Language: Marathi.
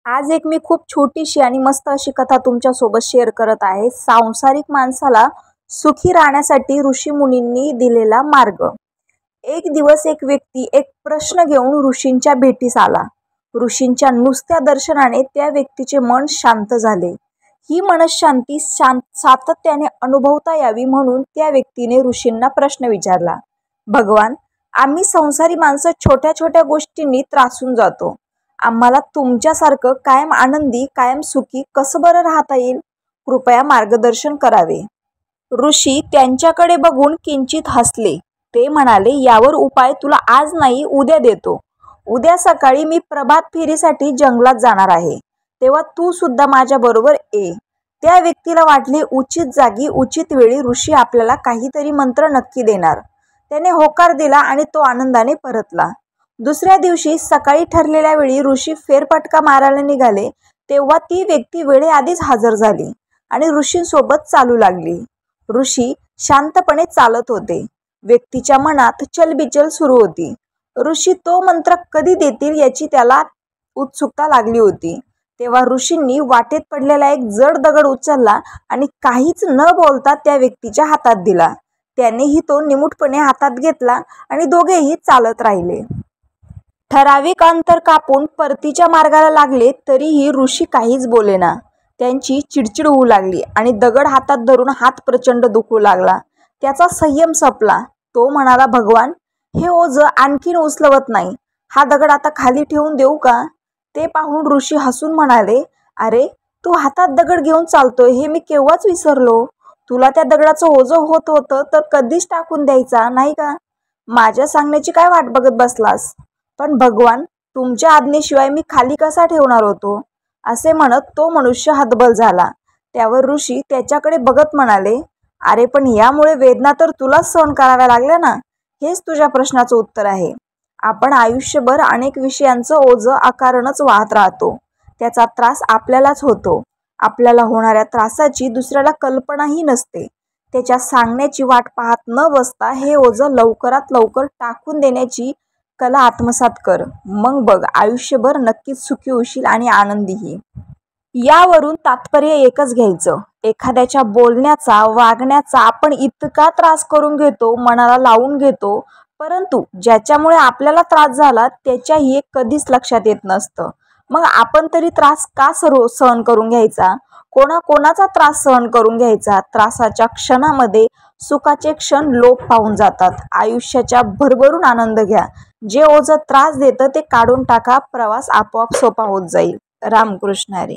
आज एक मी खूप छोटीशी आणि मस्त अशी कथा तुमच्या सोबत शेअर करत आहे। सांसारिक माणसाला सुखी राहण्यासाठी ऋषी मुनींनी दिलेला मार्ग। एक दिवस एक व्यक्ती एक प्रश्न घेऊन ऋषींच्या भेटीस आला। ऋषींच्या नुसत्या दर्शनाने त्या व्यक्तीचे मन शांत झाले। ही मनशांती सातत्याने अनुभवता यावी म्हणून त्या व्यक्तीने ऋषींना प्रश्न विचारला, भगवान, आम्ही संसारी माणसं छोट्या छोट्या गोष्टींनी त्रासून जातो। आम्हाला तुमच्यासारखं कायम आनंदी कायम सुखी कसं बरं राहता येईल? कृपया मार्गदर्शन करावे। ऋषी त्यांच्याकडे बघून किंचित हसले। ते म्हणाले, यावर उपाय तुला आज नाही उद्या देतो। उद्या सकाळी मी प्रभात फेरीसाठी जंगलात जाणार आहे, तेव्हा तू सुद्धा माझ्या बरोबर ये। त्या व्यक्तीला वाटले उचित जागी उचित वेळी ऋषी आपल्याला काहीतरी मंत्र नक्की देणार। त्याने होकार दिला आणि तो आनंदाने परतला। दुसऱ्या दिवशी सकाळी ठरलेल्या वेळी ऋषी फेरफटका मारायला निघाले, तेव्हा ती व्यक्ती वेळेआधीच हजर झाली आणि ऋषींसोबत चालू लागली। ऋषी शांतपणे चालत होते। व्यक्तीच्या मनात चलबिचल सुरू होती। ऋषी तो मंत्र कधी देतील याची त्याला उत्सुकता लागली होती। तेव्हा ऋषींनी वाटेत पडलेला एक जड दगड उचलला आणि काहीच न बोलता त्या व्यक्तीच्या हातात दिला। त्यानेही तो निमूटपणे हातात घेतला आणि दोघेही चालत राहिले। ठराविक अंतर कापून परतीच्या मार्गाला लागले तरीही ऋषी काहीच बोलेना। त्यांची चिडचिड होऊ लागली आणि दगड हातात धरून हात प्रचंड दुखू लागला। त्याचा संयम संपला। तो म्हणाला, भगवान, हे ओझं आणखीन उचलवत नाही। हा दगड आता खाली ठेवून देऊ का? ते पाहून ऋषी हसून म्हणाले, अरे, तू हातात दगड घेऊन चालतोय हे मी केव्हाच विसरलो। तुला त्या दगडाचं ओझं होत होतं तर कधीच टाकून द्यायचा नाही का? माझ्या सांगण्याची काय वाट बघत बसलास? पण भगवान, तुमच्या आज्ञेशिवाय मी खाली कसा ठेवणार होतो? असे म्हणत तो मनुष्य हतबल झाला। त्यावर ऋषी त्याच्याकडे बघत म्हणाले, अरे, पण यामुळे वेदना तर तुलाच सहन कराव्या लागल्या ना। हेच तुझ्या प्रश्नाचं उत्तर आहे। आपण आयुष्यभर अनेक विषयांचं ओझं अकारणच वाहत राहतो। त्याचा त्रास आपल्यालाच होतो। आपल्याला होणाऱ्या त्रासाची दुसऱ्याला कल्पनाही नसते। त्याच्या सांगण्याची वाट पाहत न बसता हे ओझं लवकरात लवकर टाकून देण्याची कला आत्मसात कर। मग बघ, आयुष्यभर नक्कीच सुखी होशील आणि आनंदीही। यावरून तात्पर्य एकच घ्यायचं, एखाद्याच्या बोलण्याचा वागण्याचा आपण इतका त्रास करून घेतो, मनाला लावून घेतो, परंतु ज्याच्यामुळे आपल्याला त्रास झाला त्याच्याही कधीच लक्षात येत नसतं। मग आपण तरी त्रास का सहन करून घ्यायचा? कोणाचा त्रास सहन करून घ्यायचा? त्रासाच्या क्षणामध्ये सुखाचे क्षण लोप पाहून जातात। आयुष्याच्या भरभरून आनंद घ्या। जे ओझं त्रास देतं ते काढून टाका। प्रवास आपोआप सोपा होत जाईल। रामकृष्ण हरी।